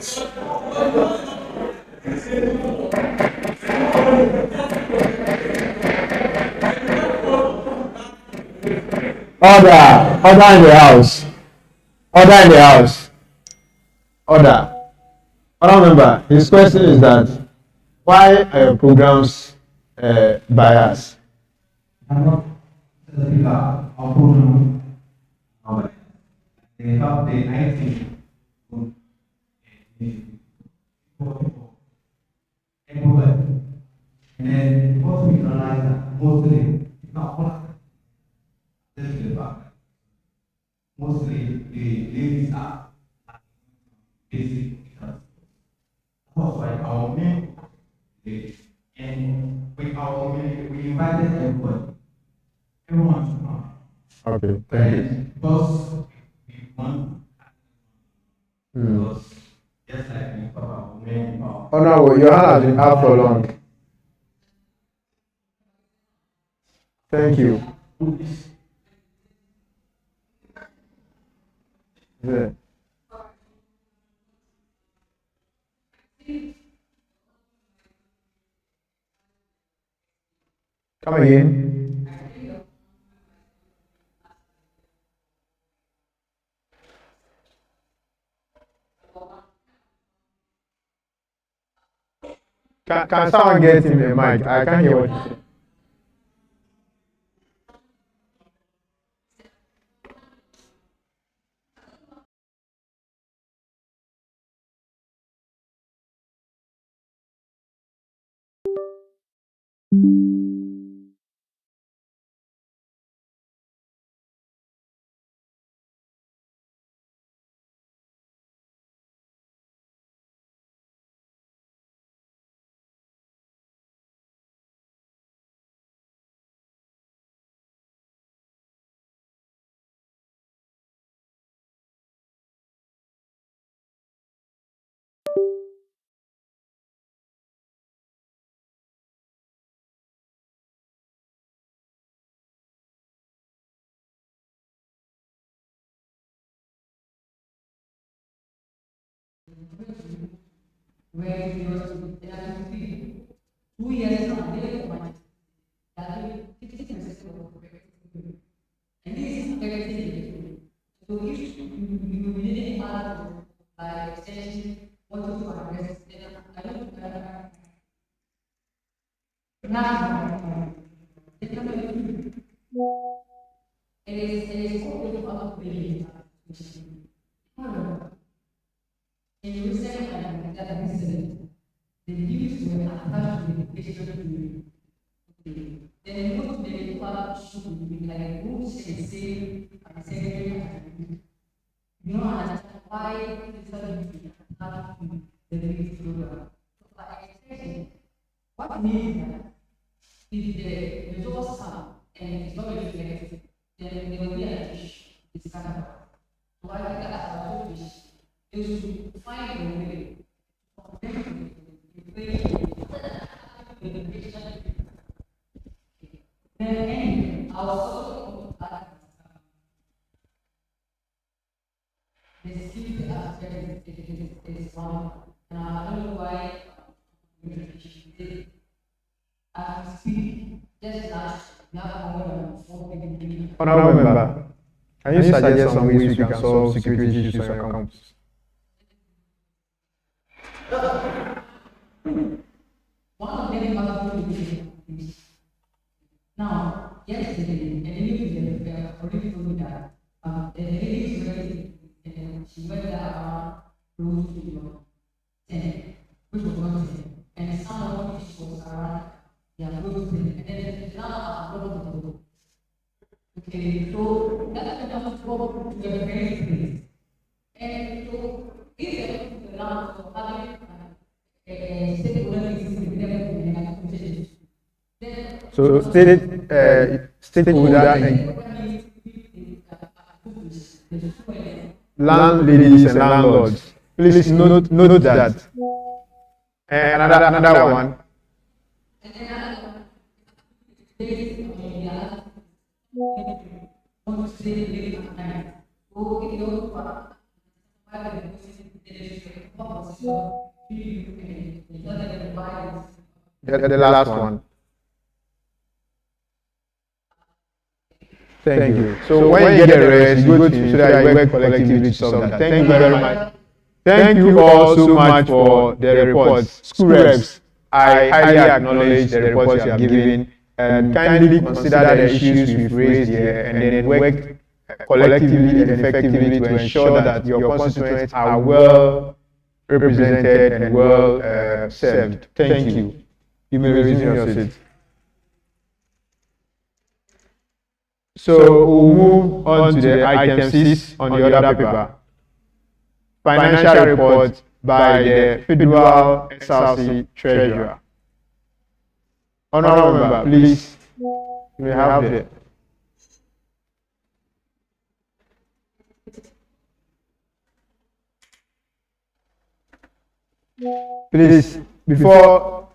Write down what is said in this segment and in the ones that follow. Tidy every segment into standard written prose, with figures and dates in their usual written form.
Order in the house. Order in the house. Order. Other member, his question is that why are your programs biased? They have the 19 everywhere. And then what we realize that mostly not all this is the back. Mostly the ladies are basic because that's why our main and with our community we invited everyone. Everyone to come. Okay, thank you. Because we want because just like we talk about men Oh no, your hand has been out for long. Thank you. Yeah. Come again. Can someone get him a mic? I can't hear what he said. Where he was there are 2 years now, they were much. That will 50% of the and this is very difficult. So if you really have by extension what to address, then I don't now it is all about belief. In recent that incident, the news were attached to the picture. Then most the club should be like rules and say and secretary. You know, understand why it's not the news program. So by extension, what means that if the results come and it's not reflected, then there will be a discussion. So I think that as a wish is to find a way then our social the security aspect is one, and I don't know why I speak just last now more than 4 people. Honorable member, can you suggest some ways we can solve security issues on your campus? One of them was to now, yesterday, a lady already told me that the lady is ready and she went down close to your tent, which was not there. And some of the fish was around their close to them. And then now I'm going to go. Okay, so that's enough to go to the very place. And so, if you're looking to the land of having so stakeholder and landladies and landlords, please note that. And another one. The last one. Thank you. So when you get the rest, you go to so that you work collectively to solve that. Thank you very much. Thank you all so much for the reports. School reps, I highly acknowledge the reports you have given, and kindly consider the issues we've raised here and then work collectively and effectively to ensure that your constituents are well represented and well served. Thank you. You may resume your seat. So we'll move on to the item 6 on the other paper. Financial report by the Federal SRC Treasurer. Honorable member, please, you may have the. Please, before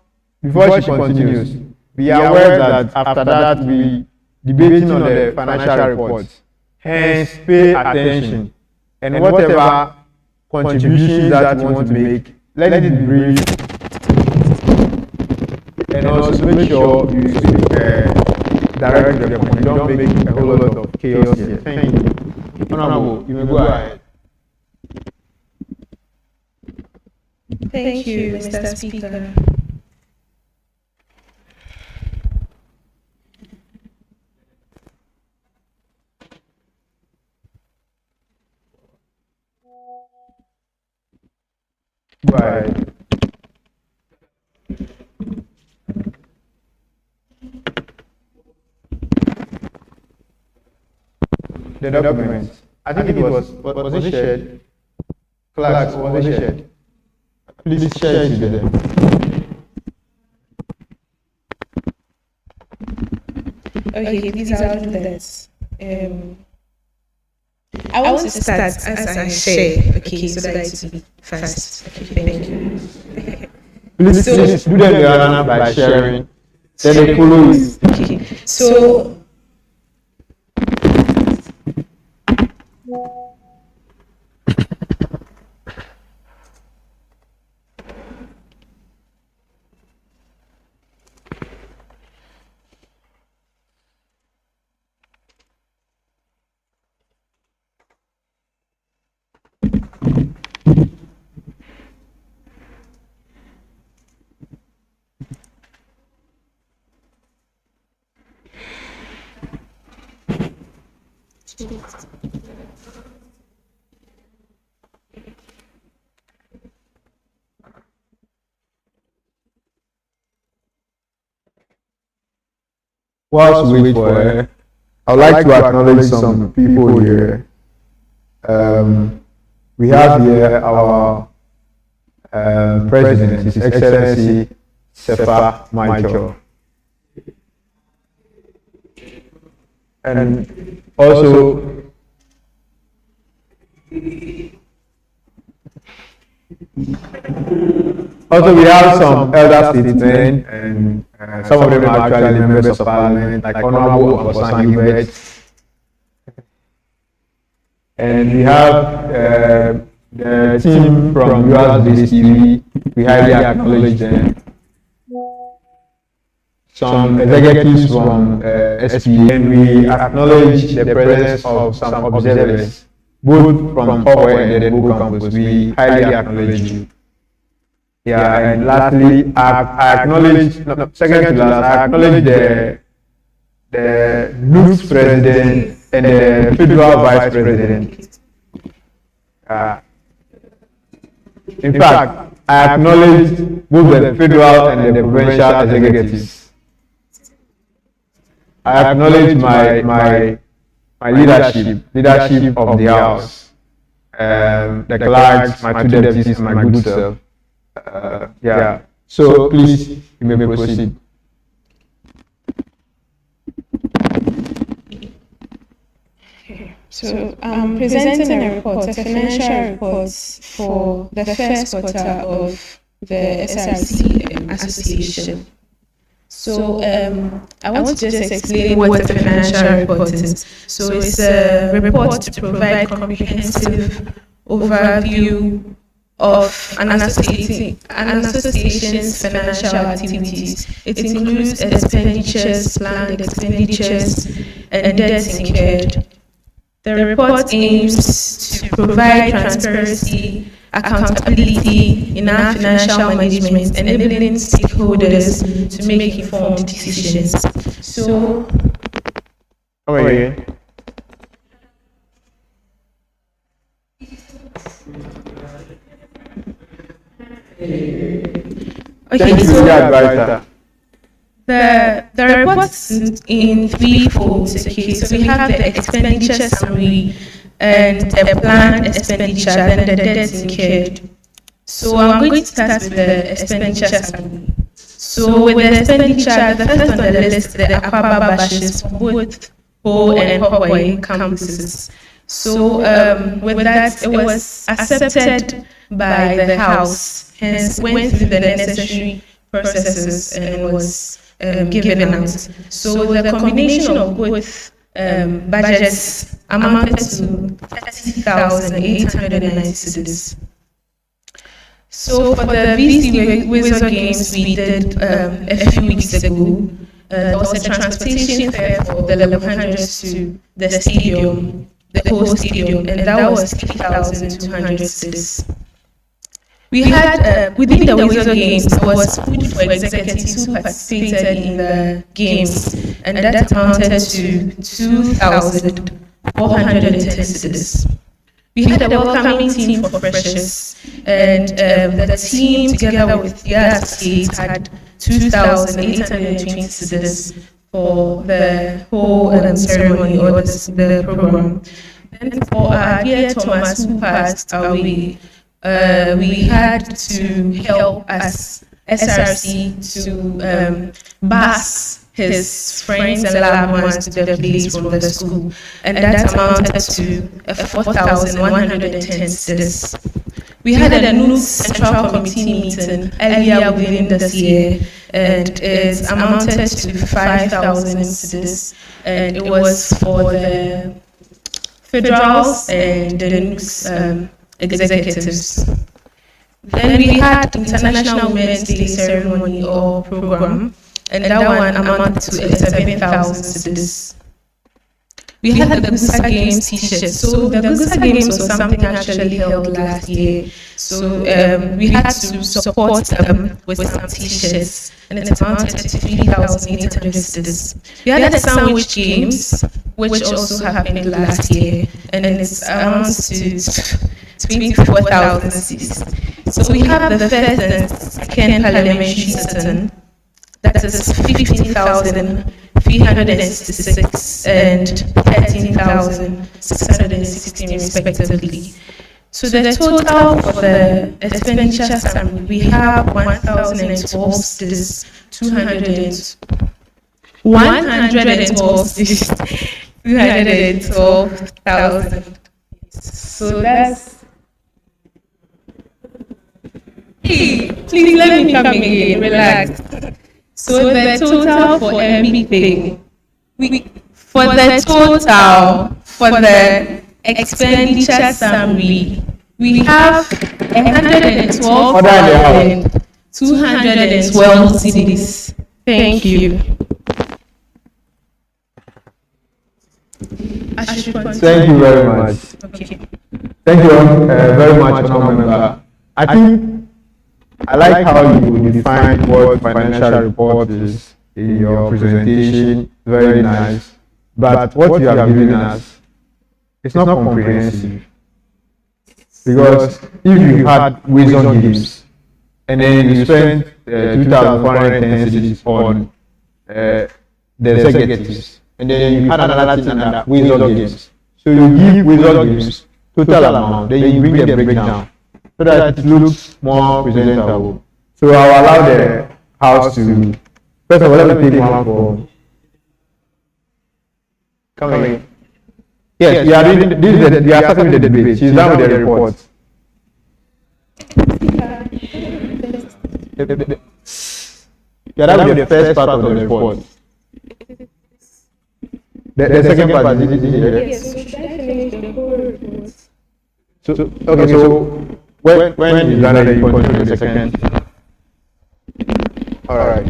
she continues, be aware that after that we debating on the financial reports. Hence, pay attention, and whatever contributions that you want to make, let it be brief, and also make sure you speak directly to the point. You don't make a whole lot of chaos here. Thank you. Honorable, you may go ahead. Thank you, Mr. Speaker. Bye. The documents. I think it was it shared? Clerks, was it shared? Please share it with them. Okay, please, I'll do that. I want to start as I share, okay, so that it will be fast. Okay, thank you. Please do them the honor by sharing. Then they follow you. Okay, so whilst we wait for her, I would like to acknowledge some people here. We have here our President, His Excellency Sefa Michael. And also, we have some elder statesmen, and some of them are actually members of parliament, like Honorable Abosan Hubert. And we have the team from UHAS TV. We highly acknowledge them. Some executives from SP, and we acknowledge the presence of some observers, both from Howard and the Book campus. We highly acknowledge you. Yeah, and lastly, I acknowledge, second to last, I acknowledge the NUPS president and the federal vice president. In fact, I acknowledge both the federal and the provincial executives. I acknowledge my leadership of the House, the clerks, my two deputies, and my good self. Yeah. So please, you may proceed. So I'm presenting a report, a financial report for the first quarter of the SRC Association. So I want to just explain what the financial report is. So it's a report to provide comprehensive overview of an association's financial activities. It includes expenditures, planned expenditures, and debts incurred. The report aims to provide transparency, accountability in our financial management, enabling stakeholders to make informed decisions. So, Okay. Thank you, so the advisor. the report's in three folds. Okay, so we have the expenditure summary and the planned expenditure, then the debts incurred. So I'm going to start with the expenditure summary. So with the expenditure, the first on the list, the Akwaba bashes for both Ho and Hokoi campuses. So with that, it was accepted by the House, hence went through the necessary processes and was given out. So the combination of both budgets amounted to 30,890 cedis. So for the VC Wizard Games we did a few weeks ago, there was a transportation fare for the level 100s to the stadium, the whole stadium, and that was 3,200 cedis. We had, within the Wizard Games, there was food for executives who participated in the games, and that amounted to 2,410 cedis. We had a welcoming team for freshers, and the team, together with the other states, had 2,820 cedis for the whole ceremony or the program. And for our dear Thomas, who passed away, we had to help as SRC to bus his friends and loved ones to the place from the school, and that amounted to 4,110 cedis. We had a new Central Committee meeting earlier within this year, and it amounted to 5,000 cedis, and it was for the federals and the NUS executives. Then we had International Women's Day ceremony or program, and that one amounted to 7,000 cedis. We had the Gusa Games t-shirts. So the Gusa Games was something actually held last year. So we had to support them with some t-shirts, and it amounted to 3,800 cedis. We had the Sandwich Games, which also happened last year, and it amounts to 24,000 cedis. So we have the first and second parliamentary sitting. That is 15,366 and 13,616 respectively. So the total for the expenditure summary, we have 1,012 cedis, 112 cedis, 212,000. So that's. Hey, please let me come again. Relax. So the total for everything, for the expenditure summary, we have 112,212 cedis. Thank you. Thank you very much. Okay. Thank you very much, honourable member. I think I like how you define what financial report is in your presentation. Very nice. But what you have given us, it's not comprehensive. Because if you had wisdom games and then you spent 2,410 cedis on the executives, and then you had another thing under wisdom games. So you give wisdom games total amount, then you bring the breakdown, so that it looks more presentable. So I'll allow the House to, first of all, let me take one for. Come in. Yes, you are doing this. You are starting with the debate. She's done with the report. You are done with the first part of the report. The second part is Yes, so should I finish the whole report? So okay. So When you done it, you continue the second. All right.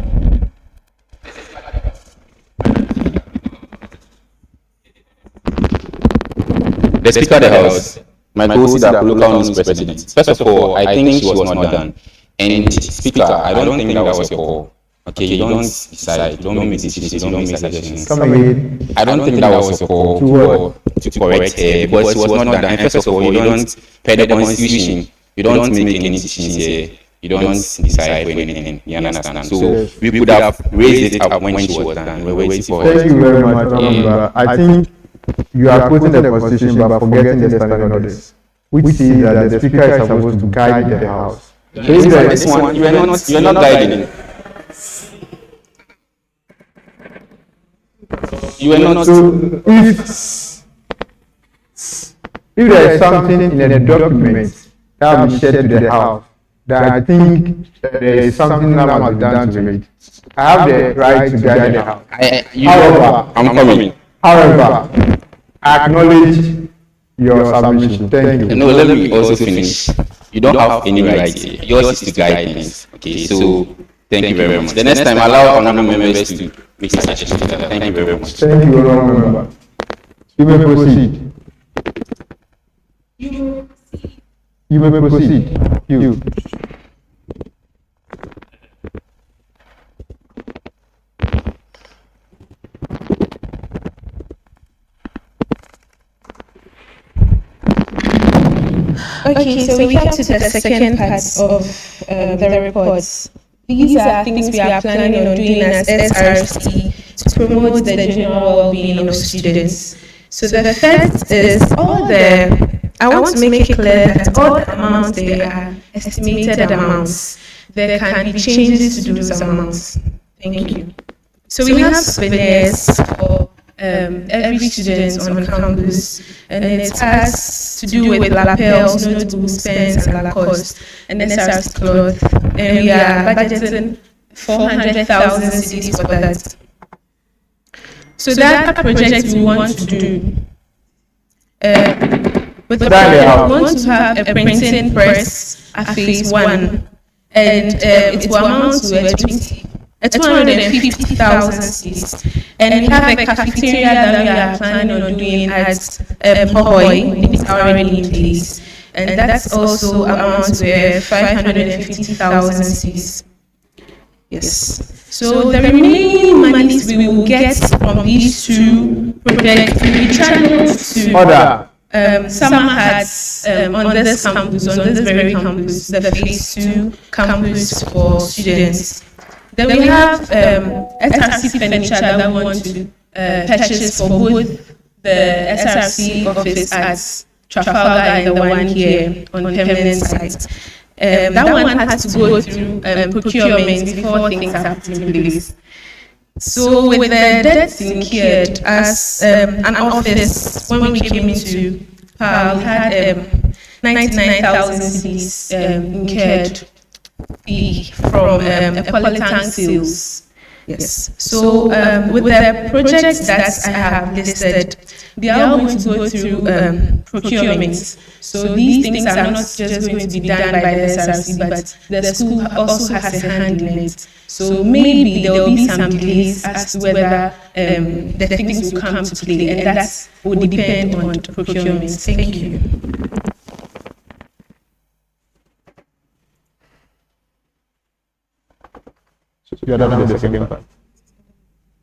The Speaker of the House, my co-sister, local news president. First of all, I think she was not done. And Speaker, I don't think that was your call. Okay, you don't decide, you don't make decisions, you don't make suggestions. Come again. I don't think that was your call to correct her because she was not done. And first of all, you don't per the constitution, you don't make any decisions here. You don't decide for anything. You understand? So we could have raised it up when she was done. We're waiting for her. Thank you very much, Honorable. I think you are quoting the constitution but forgetting the standing orders, which says that the speaker is supposed to guide the house. So if there is This one, you are not guiding. You are not. So if there is something in a document that will be shared to the house that I think there is something that must be done to it, I have the right to guide the house. I'm coming. However, I acknowledge your submission. Thank you. No, let me also finish. You don't have any right here. Yours is to guide things. Okay, so thank you very much. The next time, allow honorable members to make suggestions. Thank you very much. Thank you, honorable member. You may proceed. You may proceed. You. Okay, so we come to the second part of the reports. These are things we are planning on doing as SRC to promote the general well-being of students. So the first is I want to make it clear that all the amounts, they are estimated amounts. There can be changes to those amounts. Thank you. So we have souvenirs for every student on campus, and it has to do with lapels, notebooks, pens, and Lacoste, and SRC cloth. And we are budgeting 400,000 cedis for that. So that project we want to do. With the project, we want to have a printing press at phase 1, and it will amount to 250,000 cedis. And we have a cafeteria that we are planning on doing at Hohoi. It is already in place. And that's also amounts to 550,000 cedis. Yes. So the remaining monies we will get from these two projects will be channeled to summer hats on this campus, on this very campus, the phase 2 campus for students. Then we have SRC furniture that we want to purchase for both the SRC office at Trafalgar and the one here on permanent site. That one had to go through procurement before things are put in place. So with the debts incurred as an office, when we came into PAL, we had 99,000 cedis incurred fee from Equalitan sales. Yes. So with the projects that I have listed, they are all going to go through procurement. So these things are not just going to be done by the SRC, but the school also has a hand in it. So maybe there will be some delays as to whether the things will come to play, and that will depend on procurement. Thank you. You are done with the second part.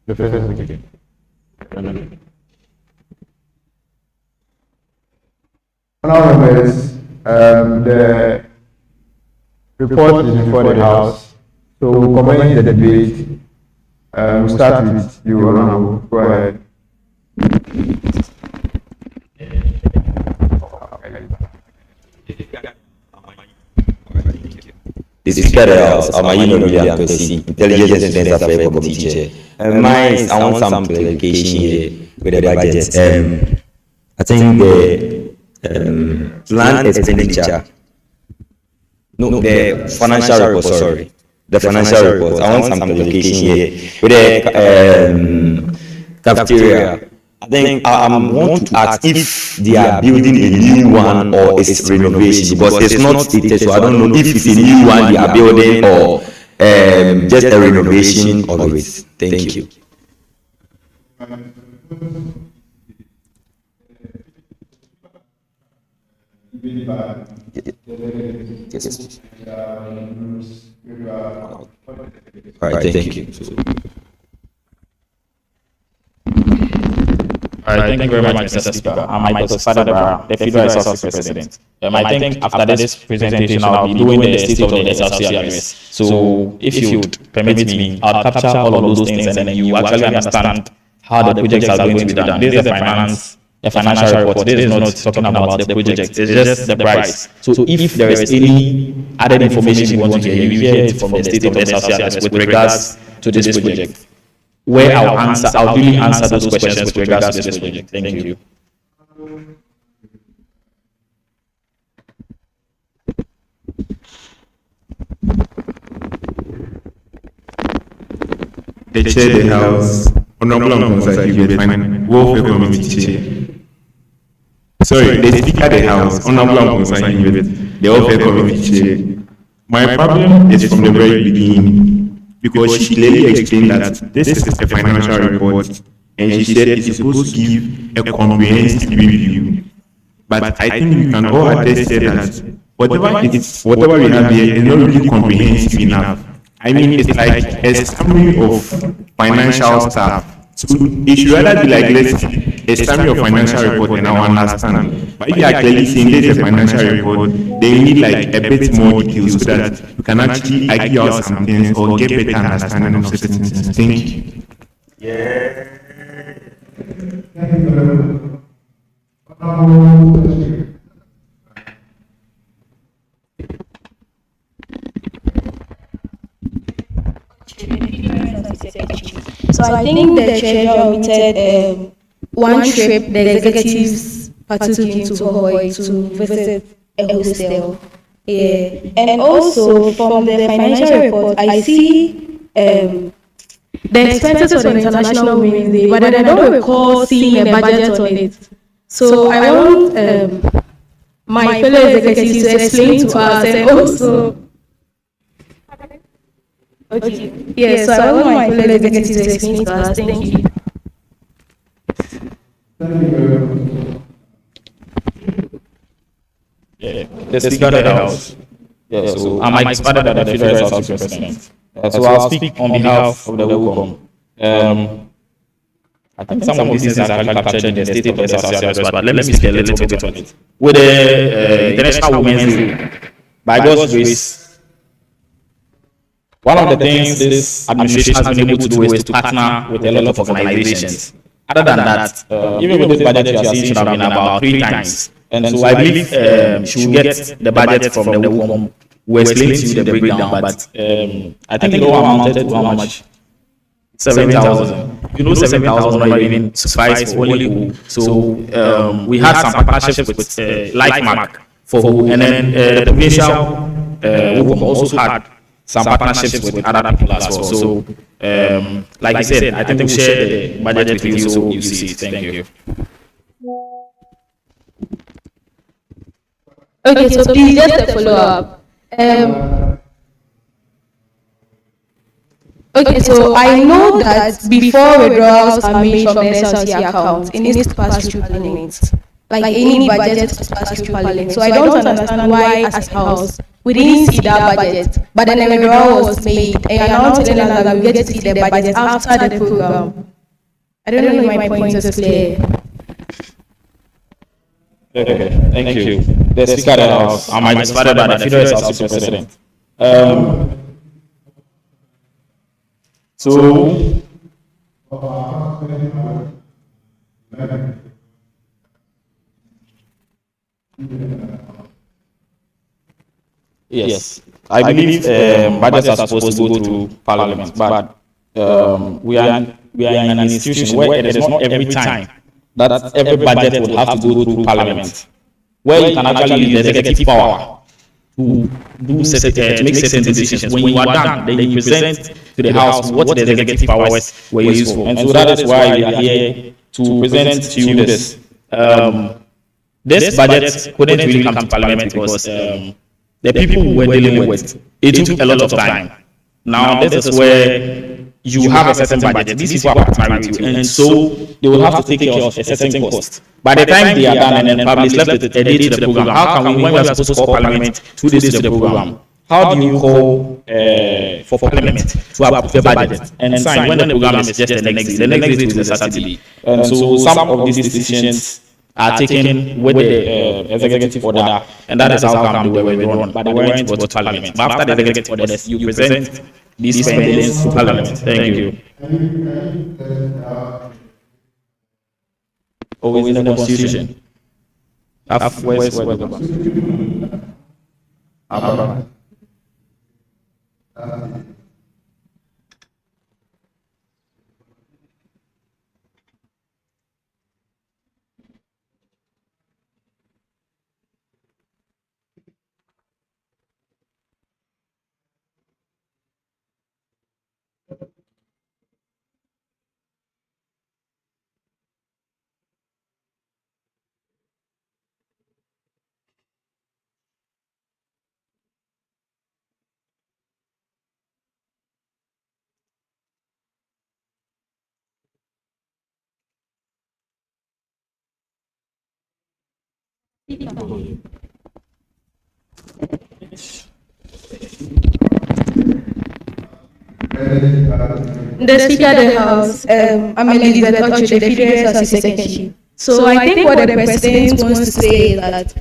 The first and second. Honourables, the report is before the House, so we'll commence the debate. We'll start with you, Honourable. Go ahead. The Speaker of the House, William Kwesi, Intelligence and Students Affairs Committee Chair. I want some clarification here with the budget. I think the planned expenditure, the financial report, sorry. The financial report, I want some clarification here with the cafeteria. I think I want to ask if they are building a new one or it's renovation, because it's not stated, so I don't know if it's a new one they are building or just a renovation of it. Thank you. Yes. All right, thank you. All right, thank you very much, Mr. Speaker. I'm Michael Sadabara, the Federal SRC President. I think after this presentation, I'll be doing the State of the SRC Address. So, if you would permit me, I'll capture all of those things and then you actually understand how the projects are going to be done. This is the financial report. This is not talking about the project. It's just the price. So, if there is any added information you want to hear, you hear it from the State of the SRC Address with regards to this project, where I'll really answer those questions with regards to this project. Thank you. The chair of the House, Honorable Welfare Committee Chair. Sorry, the Speaker of the House, Honorable the Welfare Committee Chair. My problem is from the very beginning, because she clearly explained that this is a financial report and she said it's supposed to give a comprehensive review. But I think we can all attest that whatever we have here is not really comprehensive enough. I mean, it's like a summary of financial stuff. So it should rather be like, let's see, a summary of financial report and I understand. But if you are clearly saying this is a financial report, then you need like a bit more details so that you can actually argue out some things or get better understanding of certain things. Thank you. Yeah. So I think the treasurer omitted one trip the executives partook into Hawaii to visit a hostel. Yeah. And also from the financial report, I see the expenses for the International Women's Day, but then I don't recall seeing a budget on it. So I want my fellow executives to explain to us and also. Okay. Yeah, so I want my fellow executives to explain to us. Thank you. Yeah, the Speaker of the House. Yeah, so I'm Mike Spada, the Federal SRC President. So I'll speak on behalf of the WUCOM. I think some of these things are actually captured in the State of SRC Address, but let me speak a little bit on it. With the International Women's Day, by God's grace, one of the things this administration has been able to do is to partner with a lot of organizations. Other than that, even with this budget you are seeing should have been about 3 times. And so I believe she will get the budget from the WUCOM. We'll explain to you the breakdown, but I think the lower amounted to how much? 7,000. You know, 7,000 not even suffice for only who. So we had some partnership with Lifemark for who, and then the provincial WUCOM also had some partnerships with other people as well. So, like I said, I think we'll share the budget with you so you see it. Thank you. Okay, so please just a follow-up. Okay, so I know that before withdrawals are made from the SRC account, it needs to pass through Parliament. Like any budget to pass through Parliament. So I don't understand why, as a house, we didn't see that budget, but then the withdrawal was made, and you're now telling us that we get to see the budget after the program. I don't know if my point is clear. Okay, thank you. The Speaker of the House, I'm Mike Spada, the Federal SRC President. So, yes, I believe budgets are supposed to go through Parliament, but we are in an institution where it is not every time that every budget would have to go through Parliament, where you can actually use the executive power to make certain decisions. When you are done, then you present to the House what the executive powers were used for. And so that is why we are here to present to you this. This budget couldn't really come to Parliament because the people who were dealing with it took a lot of time. Now this is where you have a certain budget. These people are partnering with you, and so they will have to take care of a certain cost. By the time they are done and then published, left a day to the program. How can we, when we are supposed to call Parliament 2 days to the program, how do you call for Parliament to approve the budget and sign when the program is just the next day? The next day to the Saturday. So some of these decisions are taken with the executive order, and that is how come they were run. But they weren't brought to Parliament. But after the executive orders, you present these spendings to Parliament. Thank you. Oh, in the Constitution. Where's the Constitution? The Speaker of the House, I'm Elizabeth Ocho, the Federal SRC Secretary. So I think what the President wants to say is that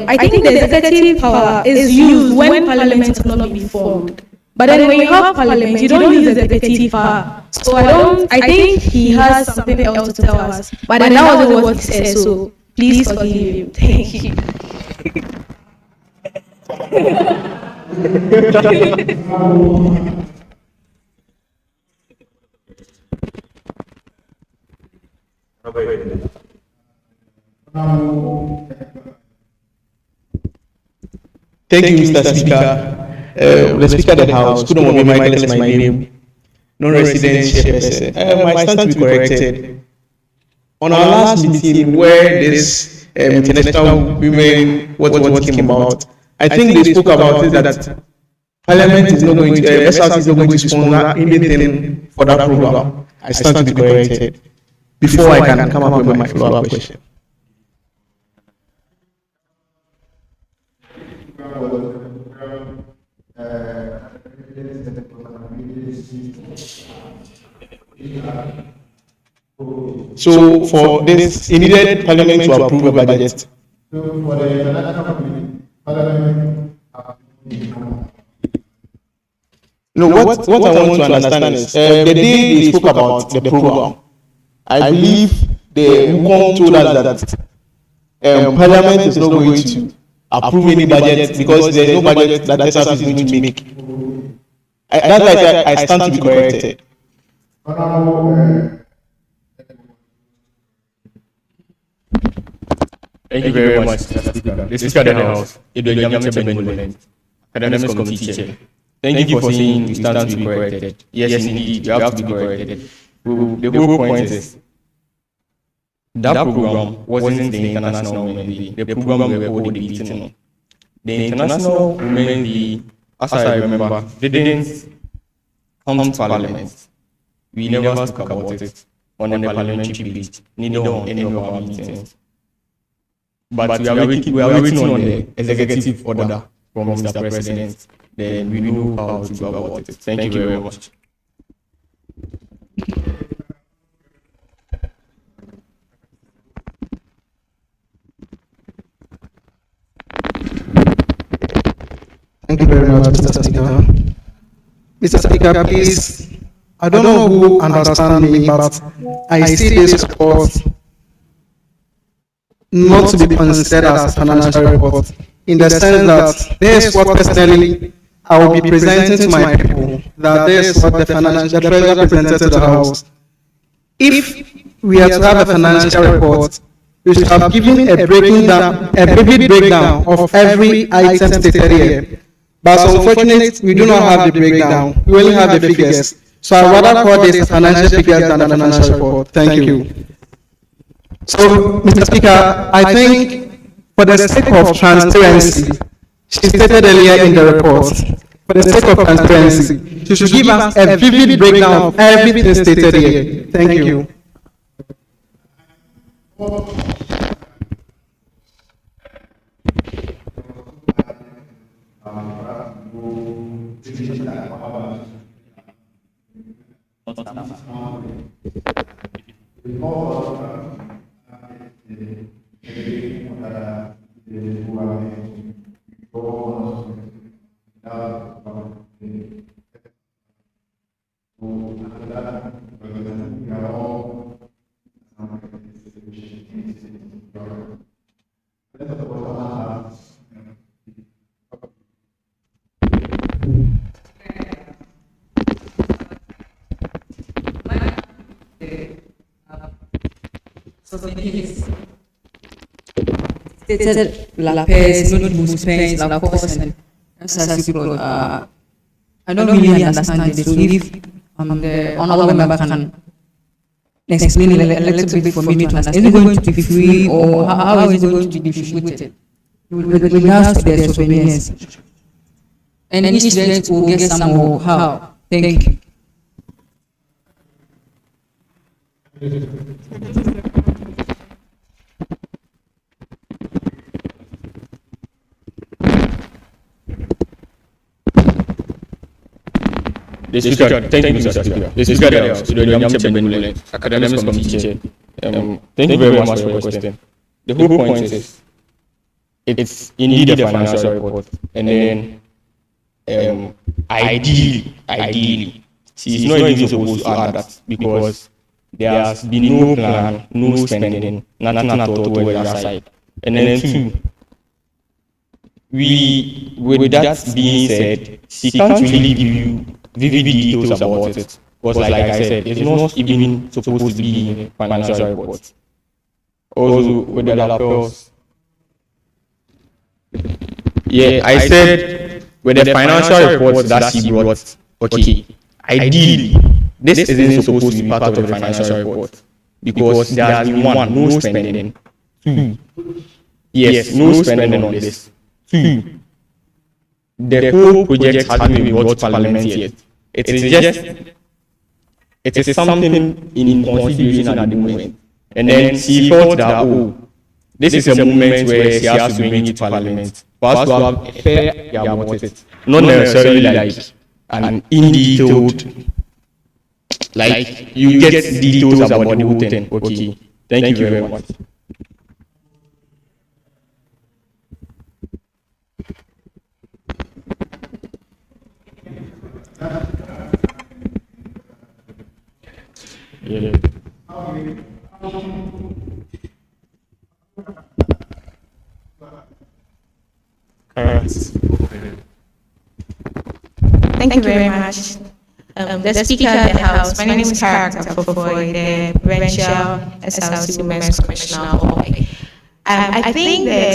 I think the executive power is used when Parliament has not been formed. But then when you have Parliament, you don't use the executive power. So I think he has something else to tell us. But then that wasn't what he said, so please forgive him. Thank you. Thank you, Mr. Speaker. The Speaker of the House, couldn't want me, Michael is my name, non-resident chairperson. I stand to be corrected. On our last meeting where this international women, what came about, I think they spoke about it that Parliament is not going to, SRC is not going to sponsor anything for that program. I stand to be corrected before I can come up with my follow-up question. So for this, it needed Parliament to approve a budget. No, what I want to understand is the day they spoke about the program, I believe the UCOM told us that Parliament is not going to approve any budget because there is no budget that SRC is going to make. That's why I stand to be corrected. Thank you very much, Mr. Speaker. The Speaker of the House, Academics Committee Chair. Thank you for saying you stand to be corrected. Yes, indeed, you have to be corrected. The whole point is that program wasn't the International Women Day. The program we were all debating on. The International Women Day, as I remember, didn't come to Parliament. We never spoke about it on the parliamentary page, neither on any of our meetings. But we are waiting on the executive order from Mr. President. Then we know how to go about it. Thank you very much. Thank you very much, Mr. Speaker. Mr. Speaker, please, I don't know who understands me, but I see this report not to be considered as a financial report, in the sense that this is what personally I will be presenting to my people, that this is what the Treasurer presented to the House. If we are to have a financial report, we should have given a vivid breakdown of every item stated here. But unfortunately, we do not have the breakdown. We only have the figures. So I rather call this financial figures than a financial report. Thank you. So, Mr. Speaker, I think for the sake of transparency, she stated earlier in the report, for the sake of transparency, she should give us a vivid breakdown of everything stated here. Thank you. Stated la pes, not most pens, la cause, and SRC code. I don't really understand it. So if the honorable member can explain a little bit for me to understand, is it going to be free or how is it going to be distributed with regards to the surveillance? And each student will get some or how? Thank you. The Speaker, thank you, Mr. Speaker. The Speaker, Academics Committee Chair. Thank you very much for your question. The whole point is, it's indeed a financial report, and then ideally, she's not even supposed to add that because there has been no plan, no spending, nothing at all toward the other side. And then two, with that being said, she can't really give you vivid details about it. Because like I said, it's not even supposed to be in a financial report. Also, with the lapels, yeah, I said with the financial reports that she brought, okay, ideally, this isn't supposed to be part of the financial report because there has been one, no spending. Two, yes, no spending on this. Two, the whole project hasn't been brought to Parliament yet. It is something in consideration at the moment. And then she thought that, oh, this is a moment where she has to bring it to Parliament for us to have a fair idea about it. Not necessarily like an in-detailed, like you get details about the whole thing. Okay, thank you very much. Yeah. Thank you very much. The Speaker of the House, my name is Character Fofoy, the Provincial SRC Women's Commissioner of Hawaii. I think the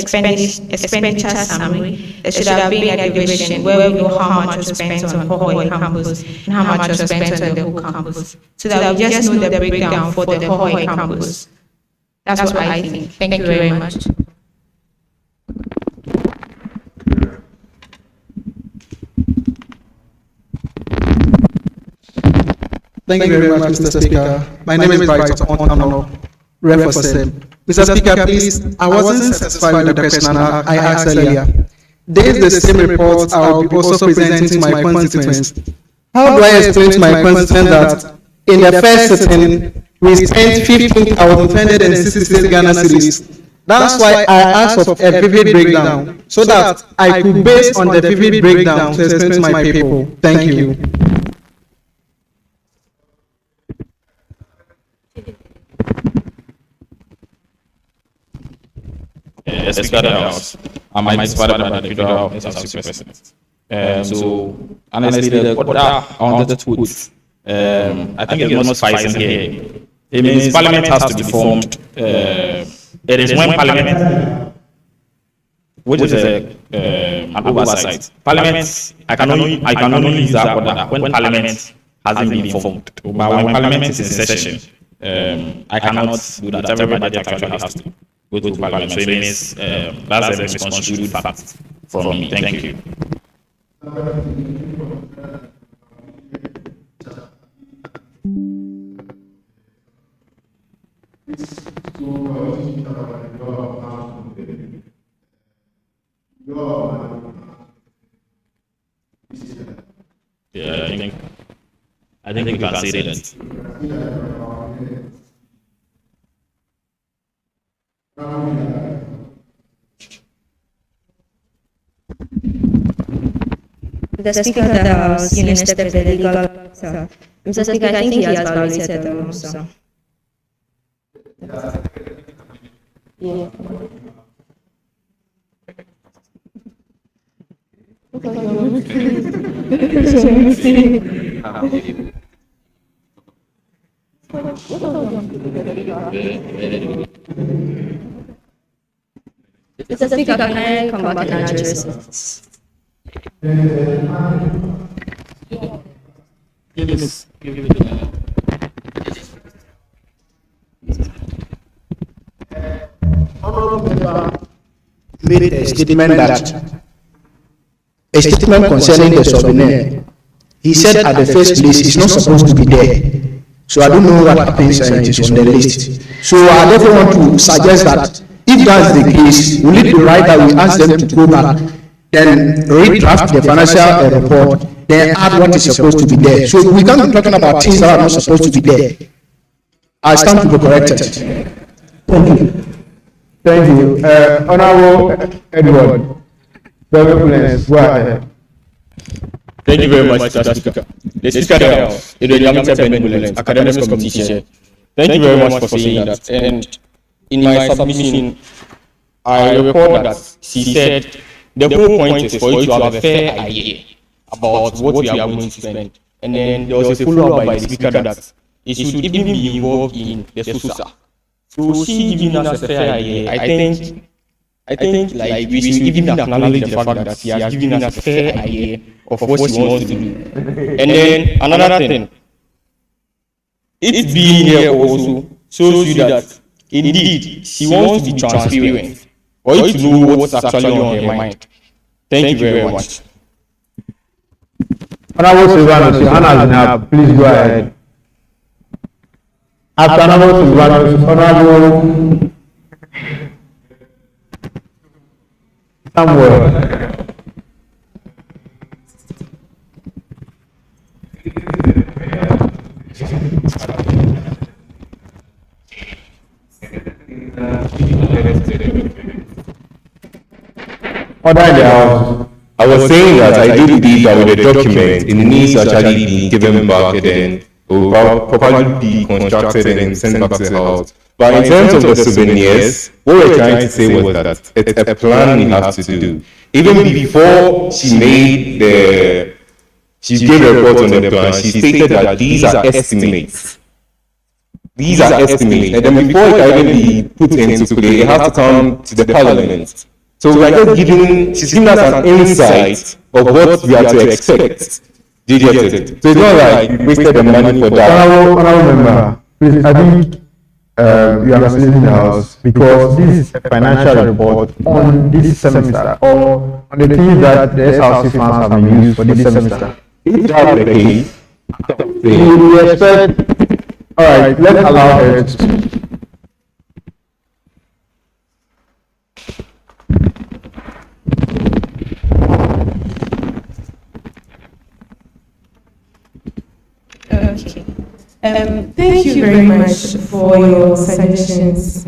expenditure summary, there should have been a division where we know how much was spent on Hawaii campus and how much was spent on the whole campus, so that we just know the breakdown for the Hawaii campus. That's what I think. Thank you very much. Thank you very much, Mr. Speaker. My name is Bright Onano, Ref for SEM. Mr. Speaker, please, I wasn't satisfied with the question I asked earlier. This is the same report I will be also presenting to my constituents. How do I explain to my constituents that in the first sitting, we spent 15,266 Ghana cedis? That's why I asked for a vivid breakdown, so that I could base on the vivid breakdown to explain to my people. Thank you. Speaker of the House, I'm my father by the federal SRC president. So, honestly, the order I wanted to put, I think it's almost 5 cents here. It means Parliament has to be formed. It is when Parliament, which is an oversight. Parliament, I can only use that order when Parliament hasn't been formed. But when Parliament is in session, I cannot do that. Every budget actually has to go to Parliament. So it means that's a responsible fact from me. Thank you. Yeah, I think we can say that. The Speaker of the House, Eunice the legal officer. Mr. Speaker, I think he has violated the rules. So. Yeah. Mr. Speaker, can I come back and address it? Honorable member made a statement concerning the souvenir. He said at the first place it's not supposed to be there. So I don't know what happens it is on the list. So I therefore want to suggest that if that's the case, will it be right that we ask them to go back, then redraft the financial report, then add what is supposed to be there. So we can't be talking about things that are not supposed to be there. I stand to be corrected. Thank you. Thank you. Honorable Edward, go ahead. Thank you very much, Mr. Speaker. The Speaker of the House, Academics Committee Chair. Thank you very much for saying that. And in my submission, I report that she said the whole point is for you to have a fair idea about what we are going to spend. And then there was a follow-up by the Speaker that it should even be involved in the SUSA. So she giving us a fair idea. I think like we should even acknowledge the fact that she has given us a fair idea of what she wants to do. And then another thing, it being here also shows you that indeed she wants to be transparent, or you to know what's actually on her mind. Thank you very much. Honorable Silvanus, your hand has been up. Please go ahead. After Honorable Silvanus, Honorable Samuel. Order in the House. I was saying that I do believe that with the document, it needs to actually be given back and then it will properly be constructed and sent back to the House. But in terms of the souvenirs, what we're trying to say was that it's a plan we have to do. Even before she gave a report on the plan, she stated that these are estimates. These are estimates. And then before it can even be put into play, it has to come to the Parliament. So we are just she's giving us an insight of what we are to expect. Did you get it? So it's not like we wasted the money for that. Honorable member, please, I think you are misleading the House because this is a financial report on this semester or on the things that the SRC funds have been used for this semester. If that's the case, we expect. All right, let's allow her to speak. Okay. Thank you very much for your suggestions.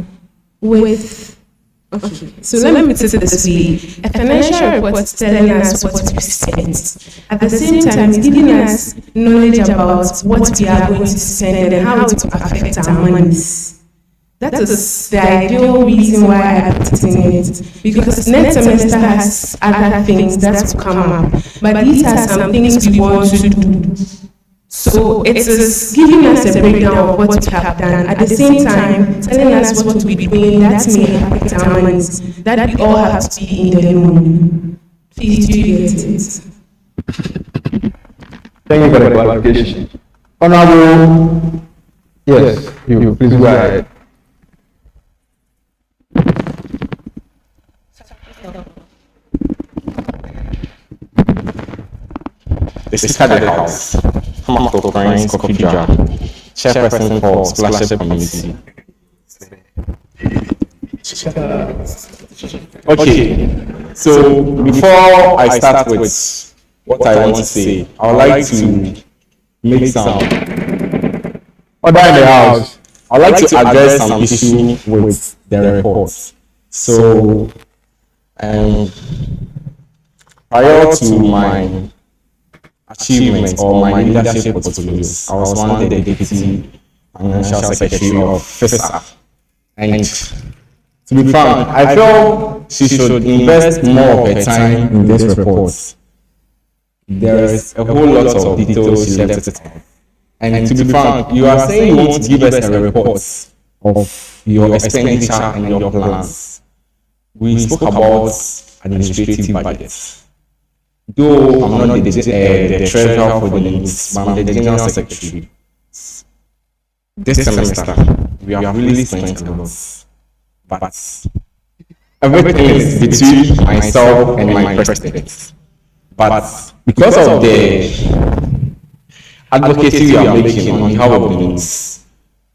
So let me put it this way. A financial report is telling us what we spent. At the same time, it's giving us knowledge about what we are going to spend and how it will affect our monies. That is the ideal reason why I put it in it. Because next semester has other things that will come up. But these are some things we want to do. So it is giving us a breakdown of what we have done. At the same time, telling us what we'll be doing that may affect our monies. That we all have to be in the know. Please do get it. Thank you for the clarification. Honorable Yes, you please go ahead. The Speaker of the House, Dr. Prince Kokija, Chairperson for Scholarship Committee. Okay, so before I start with what I want to say, I would like to make some Order in the House. I'd like to address some issue with the report. So, prior to my achievements or my leadership portfolios, I was one of the deputy financial secretary of FISA. And to be frank, I feel she should invest more of her time in this report. There is a whole lot of details she left it out. And to be frank, you are saying you want to give us a report of your expenditure and your plans. We spoke about administrative budgets. Though I'm not the treasurer for the news, but I'm the general secretary. This semester, we have really spent a lot. But everything is between myself and my president. But because of the advocacy we are making on behalf of the news,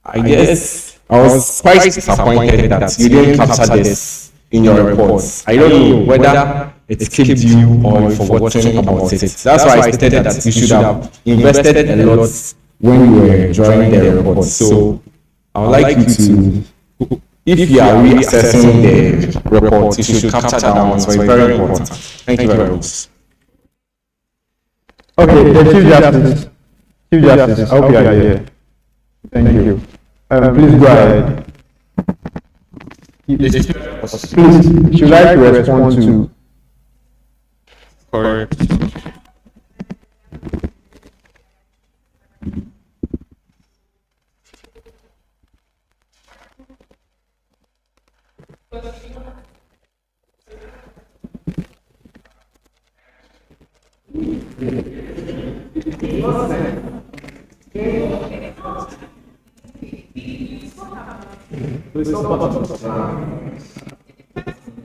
I guess I was quite disappointed that you didn't capture this in your reports. I don't know whether it escaped you or you forgotten about it. That's why I stated that you should have invested a lot when you were drawing the report. So I would like you to, if you are reassessing the report, you should capture that one. So it's very important. Thank you very much. Okay, the Chief Justice. Chief Justice, I hope you are here. Thank you. Please go ahead. Please, should I respond to? Correct.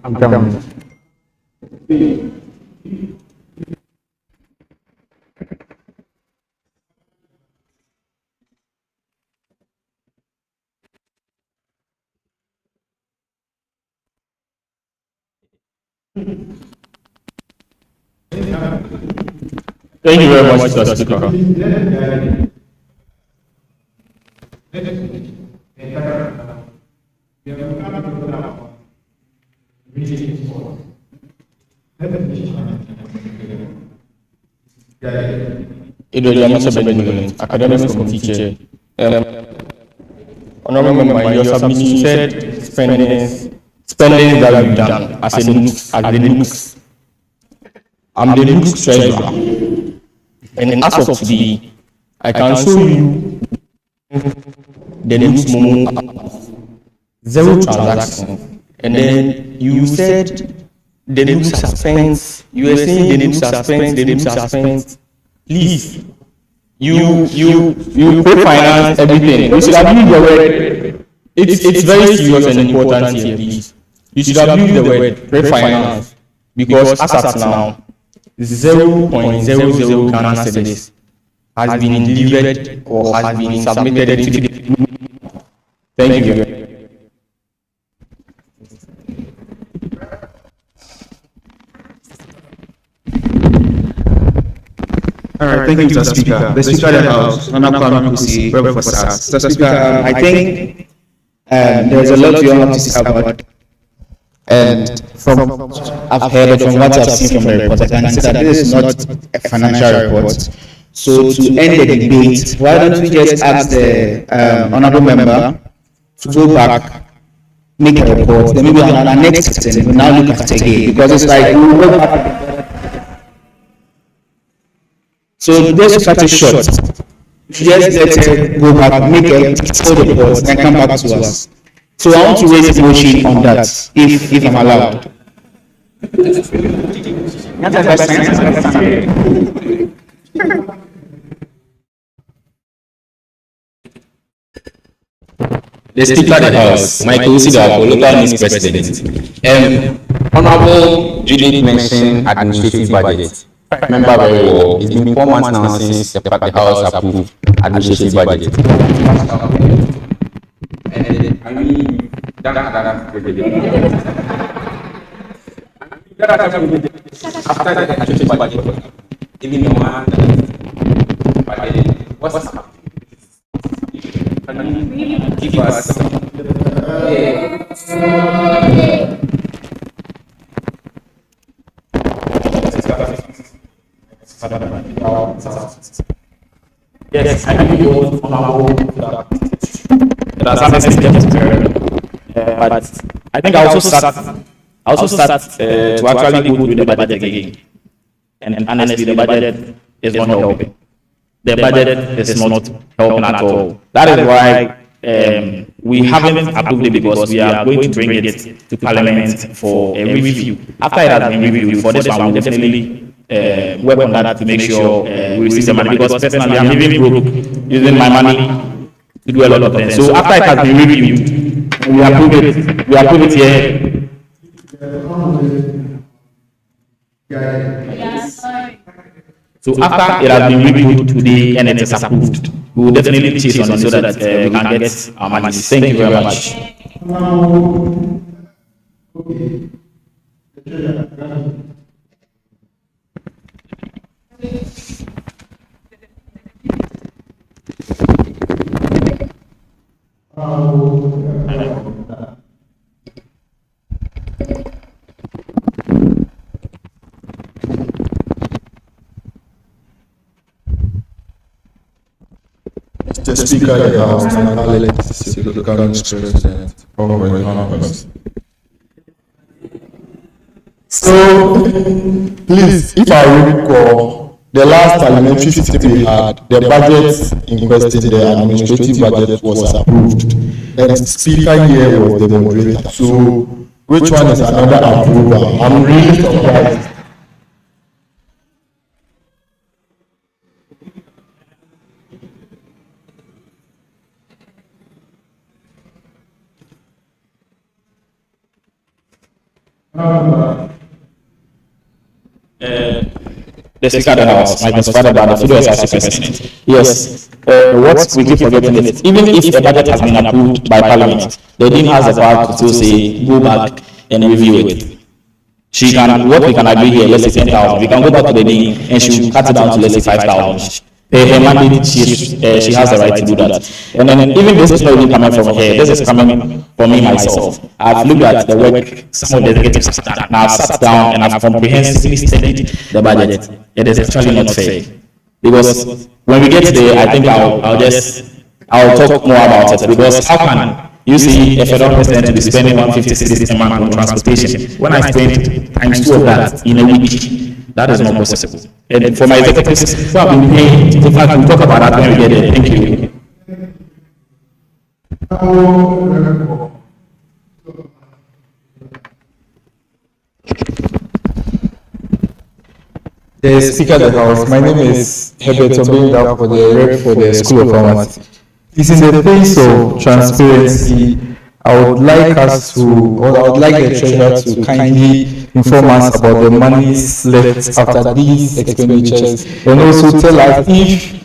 I'm coming. Thank you very much, Mr. Speaker. Academics Committee Chair. Honorable Member, your submission said spending that we've done as the NUCS. I'm the NUCS treasurer. And as of today, I can show you the NUCS Momo zero transactions. And then you said the NUCS suspense. You were saying the NUCS suspense, the NUCS suspense. Please, you pre-finance everything. You should have used the word. It's very serious and important here, please. You should have used the word pre-finance because as at now, 0.00 Ghana cedis has been delivered or has been submitted into the. Thank you. All right, thank you, Mr. Speaker. The Speaker of the House, Honorable Kwame Kusi, Reverend for SARS. Mr. Speaker, I think there's a lot you all have to say about. And from I've heard from what I've seen from the report, I can say that this is not a financial report. So to end the debate, why don't we just ask the honorable member to go back, make a report, then maybe on our next session we'll now look at it again, because it's like we will go back. So just cut it short. Just let her go back, make a full report, then come back to us. So I want to raise a motion on that, if I'm allowed. The Speaker of the House, Michael Sidao, local news president. Honorable Judith mentioned administrative budget. Remember very well, it's been 4 months now since the House approved administrative budget. And I mean, after the administrative budget, even the one what's happening? Give us yes, I think it was on our own. But I think I also start to actually go through the budget again. And honestly, the budget is not helping. The budget is not helping at all. That is why we haven't approved it, because we are going to bring it to Parliament for a review. After it has been reviewed, for this one, we'll definitely work on that to make sure we receive the money, because personally, I'm living broke using my money to do a lot of things. So after it has been reviewed, we approve it here. So after it has been reviewed today and it is approved, we will definitely chase on it so that we can get our money. Thank you very much. The Speaker of the House, and the current President. So, please, if I recall, the last parliamentary sitting we had, the budget in question, the administrative budget was approved, and the Speaker here was the moderator. So, which one is another approval? I'm really surprised. The Speaker of the House, my father, the SRC President. Yes, what we keep forgetting is, even if the budget has been approved by Parliament, the Dean has the power to still say, go back and review it. She can, what we can agree here, let's say 10,000. We can go back to the Dean and she will cut it down to, let's say, 5,000. Her mandate, she has the right to do that. And then even this is not even coming from her, this is coming from me myself. I've looked at the work some of the executives have done. Now I've sat down and I've comprehensively studied the budget. It is actually not fair. Because when we get there, I think I'll talk more about it. Because how can you see a federal president to be spending 150 a month on transportation when I spend times 2 of that in a week? That is not possible. And for my executives who have been paying, in fact, we'll talk about that when we get there. Thank you. The Speaker of the House, my name is Herbert Obinda for the rep for the School of Pharmacy. It's in the face of transparency. I would like the Treasurer to kindly inform us about the monies left after these expenditures, and also tell us if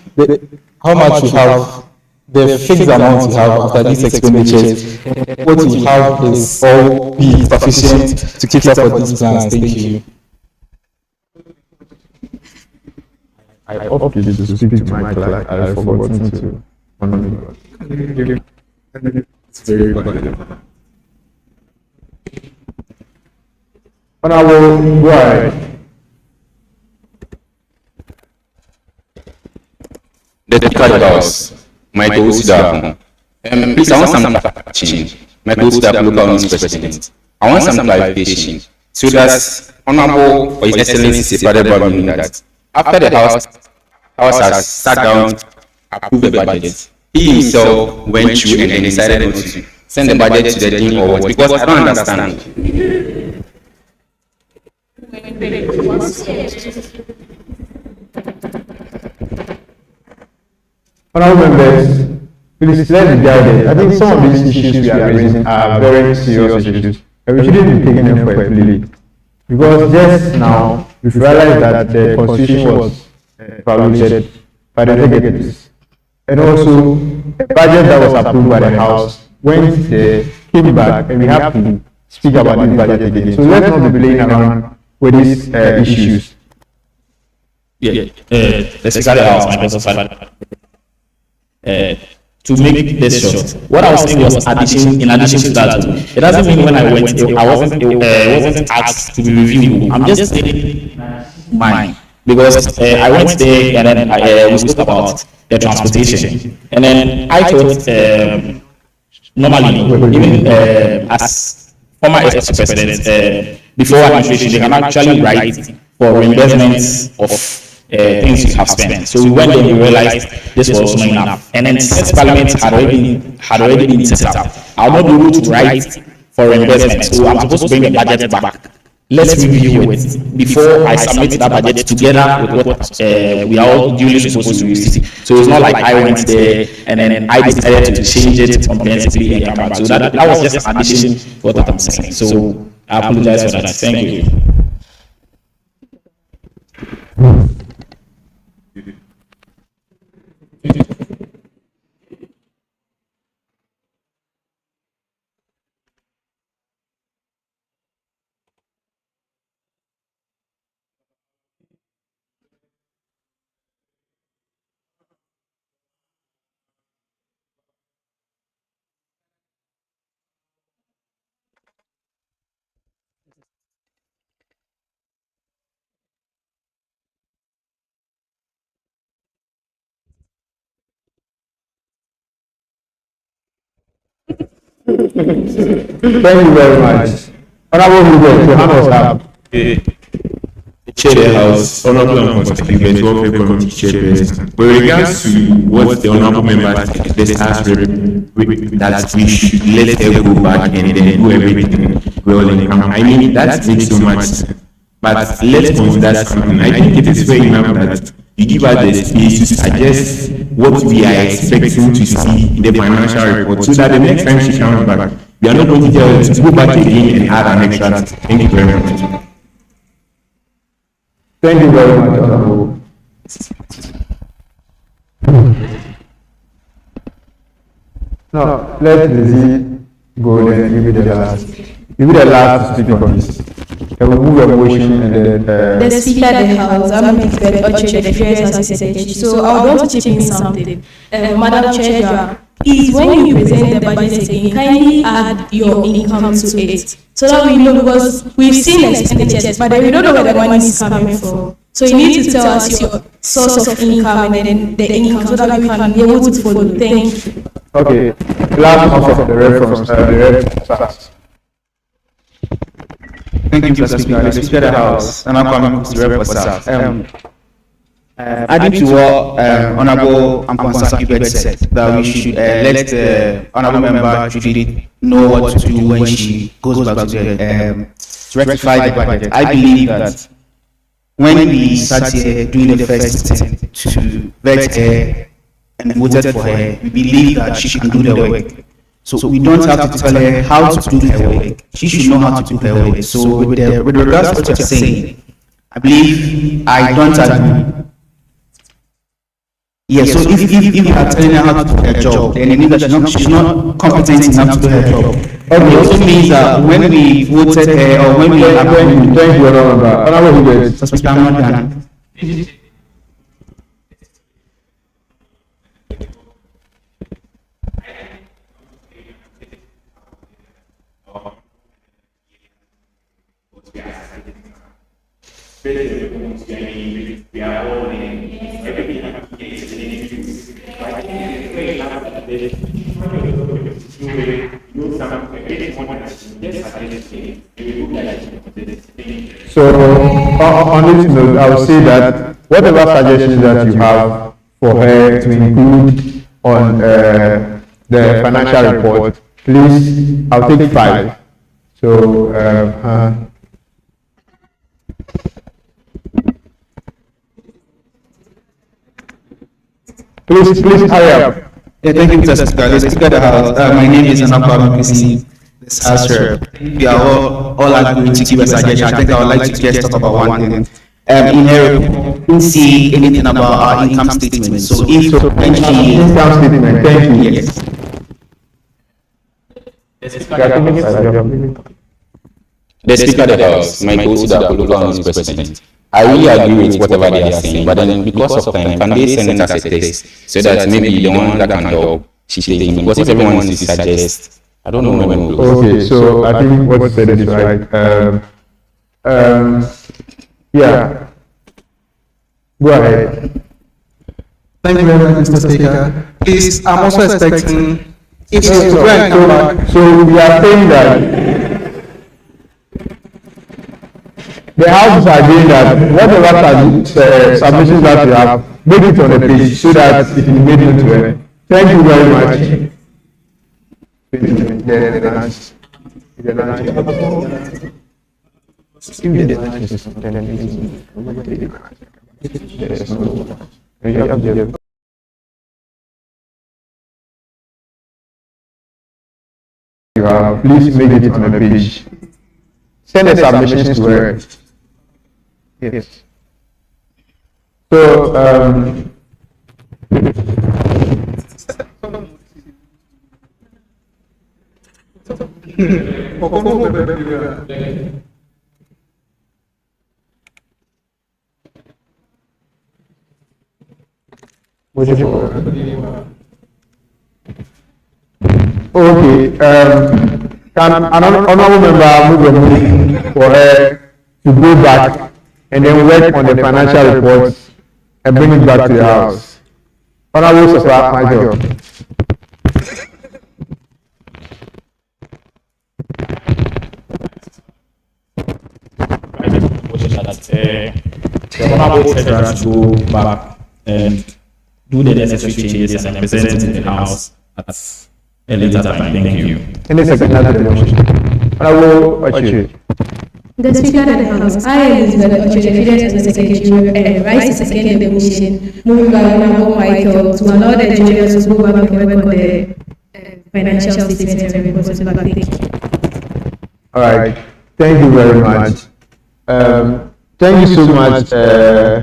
how much we have, the fixed amount we have after these expenditures, what we have is all be sufficient to cater for these plans. Thank you. I opted to speak to my clerk. I've forgotten to. It's very bad. But I will go ahead. The Speaker of the House, Michael Sidao. Please, I want some clarification. Michael Sidao, local news president. I want some clarification. So that Honorable or His Excellency Father Barbara that after the House has sat down, approved the budget, he himself went through and then decided not to send the budget to the Dean or what? Because I don't understand. Honorable members, please let's be guided. I think some of these issues we are raising are very serious issues, and we shouldn't be taking them for a play. Because just now, we've realized that the constitution was violated by the executives. And also, a budget that was approved by the House went there, came back, and we have to speak about this budget again. So let's not be playing around with these issues. The Speaker of the House, my person, to make this short, what I was saying was in addition to that, it doesn't mean when I went, I wasn't asked to be reviewed. I'm just saying mine. Because I went there and then we spoke about the transportation. And then I thought, normally, even as former SRC president, before administration, they can actually write for reimbursements of things you have spent. So we went there and we realized this was not enough. And then since Parliament had already been set up, I will not be able to write for reimbursement. So I'm supposed to bring the budget back. Let's review it before I submit that budget together with what we are all duly supposed to receive. So it's not like I went there and then I decided to change it comprehensively and come back. So that was just an addition to what I'm saying. So I apologize for that. Thank you. Thank you very much. Honorable Hubert, your hand was up. Chair of the House, Honorable and Constituent Welfare Committee Chairperson. With regards to what the Honorable Member this has that we should let her go back and then do everything well and come. I mean, that makes so much sense. But let's consider something. I think it is fair enough that you give us the space to suggest what we are expecting to see in the financial report so that the next time she comes back, we are not going to tell her to go back again and add an extra. Thank you very much. Thank you very much, Honorable. Now, let Lizzie go then give me the last. Give me the last to speak on this. I will move a motion and then... The Speaker of the House, I'm expert Oche, the SRC Secretary. So I would want to chip in something. Madam Treasurer, please, when you present the budget again, kindly add your income to it. So that we know, because we've seen expenditures, but we don't know where the money is coming from. So you need to tell us your source of income and then the income so that we can be able to follow. Thank you. Okay. Last one of the reference. Thank you, Mr. Speaker. The Speaker of the House, and I'm coming to the rep for SAF. Adding to what Honorable Amponsa Hubert said, that we should let the Honorable Member Judy know what to do when she goes back to rectify the budget. I believe that when we sat here doing the first attempt to vet her and voted for her, we believe that she can do the work. So we don't have to tell her how to do her work. She should know how to do her work. So with regards to what you're saying, I believe I don't agree. Yes, so if you are telling her how to do her job, then it means that she's not competent enough to do her job. It also means that when we voted her or when we Thank you, Honorable Hubert. Speaker, I'm not done. So on this note, I would say that whatever suggestions that you have for her to include on the financial report, please, I'll take 5. So please hurry up. Yeah, thank you, Mr. Speaker. The Speaker of the House, my name is Anapam PC, this House Rep. We are all agreeing to give a suggestion. I think I would like to just talk about one thing. In here, we didn't see anything about our income statement. So if income statement, thank you. Yes. The Speaker of the House, my go to the political house president. I really agree with whatever they are saying, but then because of time, can they send it as a text so that maybe the one that can help, she take him? Because if everyone is to suggest, I don't know when we'll close. Okay, so I think what you said is right. Yeah. Go ahead. Thank you very much, Mr. Speaker. Please, I'm also expecting if so we are saying that the House is agreeing that whatever submissions that you have, make it on the page so that it will be made known to her. Thank you very much. You have, please make it on the page. Send the submissions to her. Yes. So, okay, can an honorable member move a motion for her to go back and then work on the financial reports and bring it back to the House? Honorable Sir Michael. The honorable treasurer to go back and do the necessary changes and present it in the House at a later time. Thank you. Any second to the motion? Honorable Ochi. The Speaker of the House, I, Elizabeth Ochi, the Secretary, rise to second the motion, moving by Honorable Michael to allow the judges to go back and work on the financial statements and reports back. Thank you. All right. Thank you very much. Thank you so much,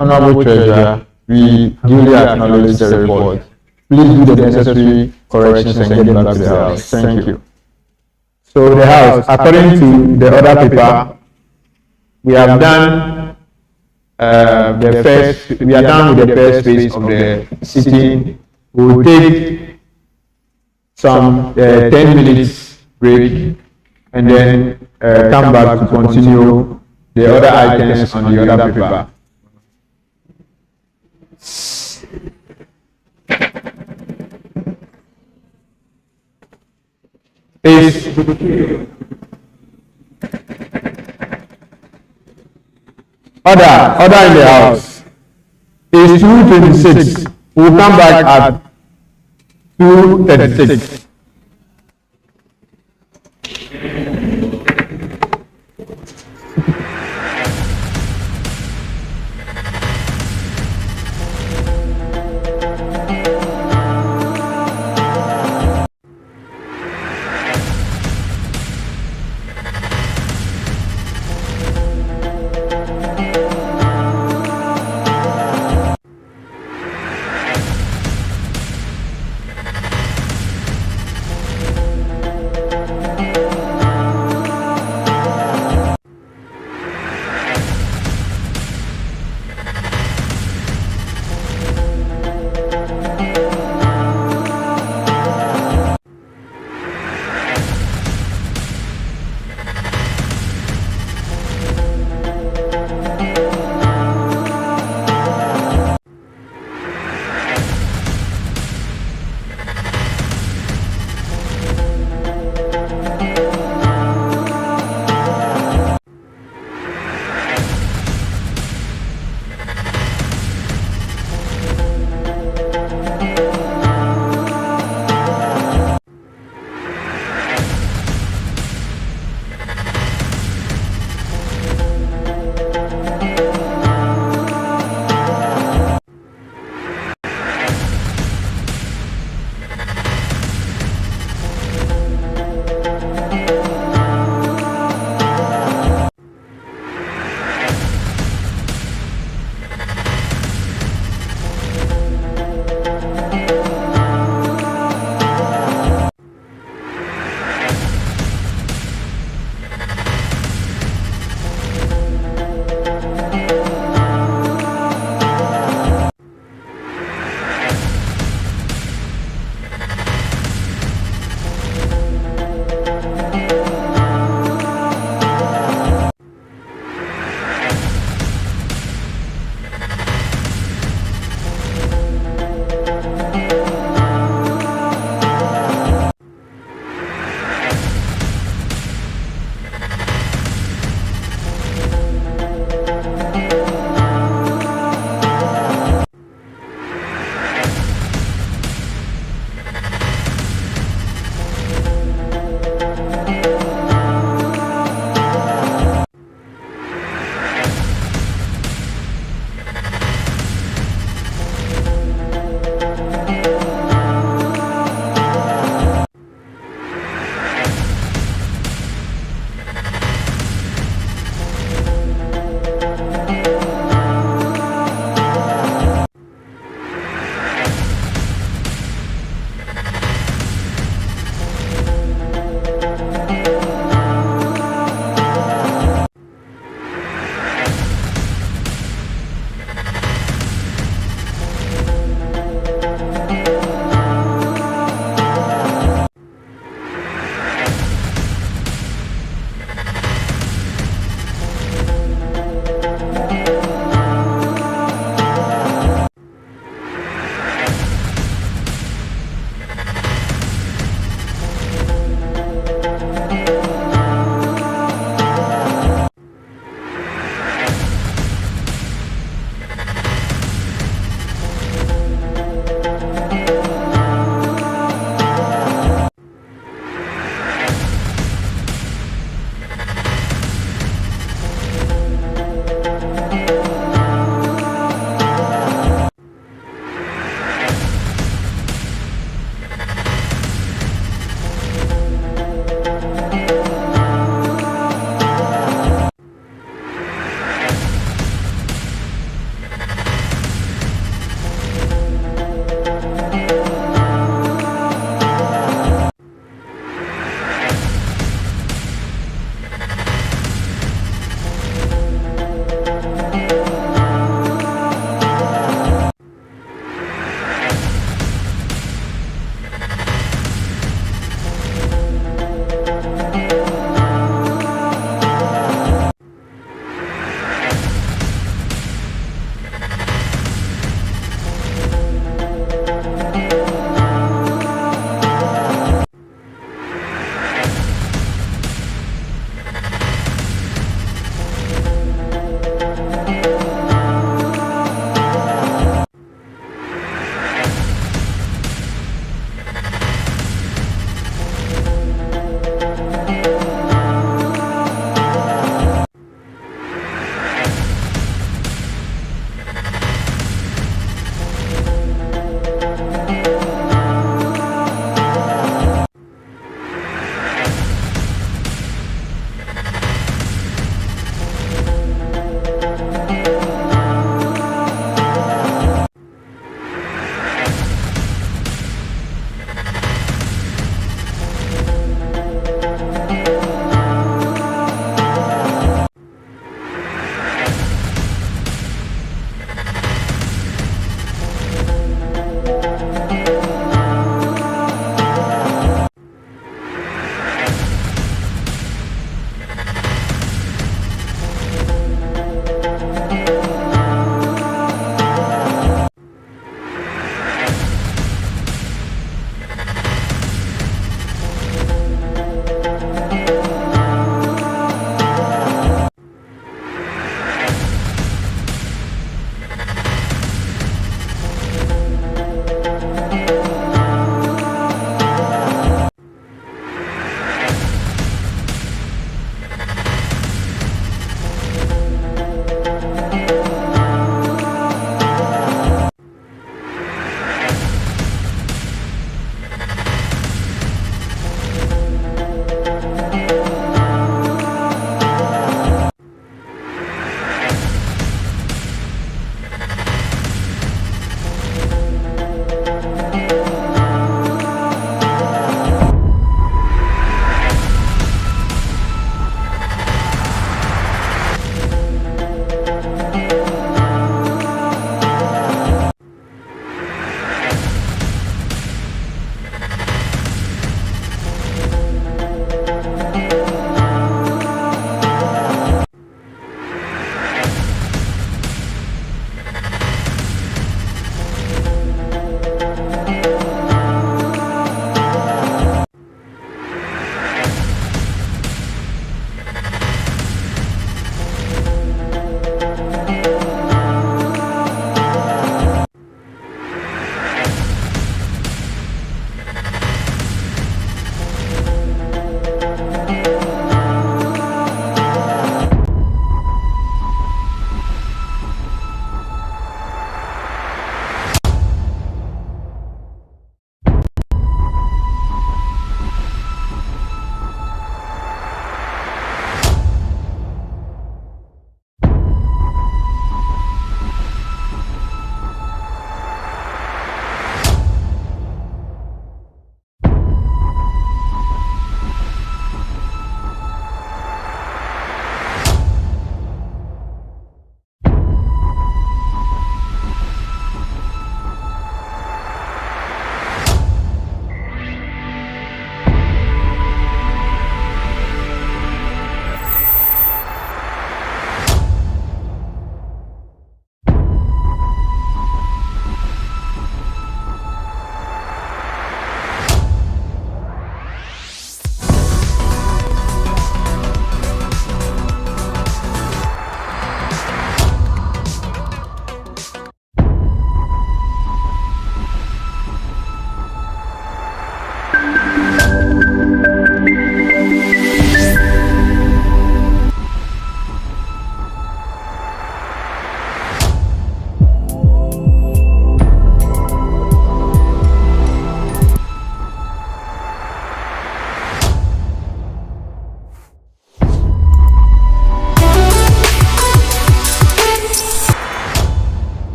Honorable Treasurer. We duly acknowledge the report. Please do the necessary corrections and get it back to the House. Thank you. So the House, according to the other paper, we have done we are done with the first phase of the sitting. We will take some 10 minutes break and then come back to continue the other items on the other paper. Order in the House. Is 2:26. We'll come back at 2:36.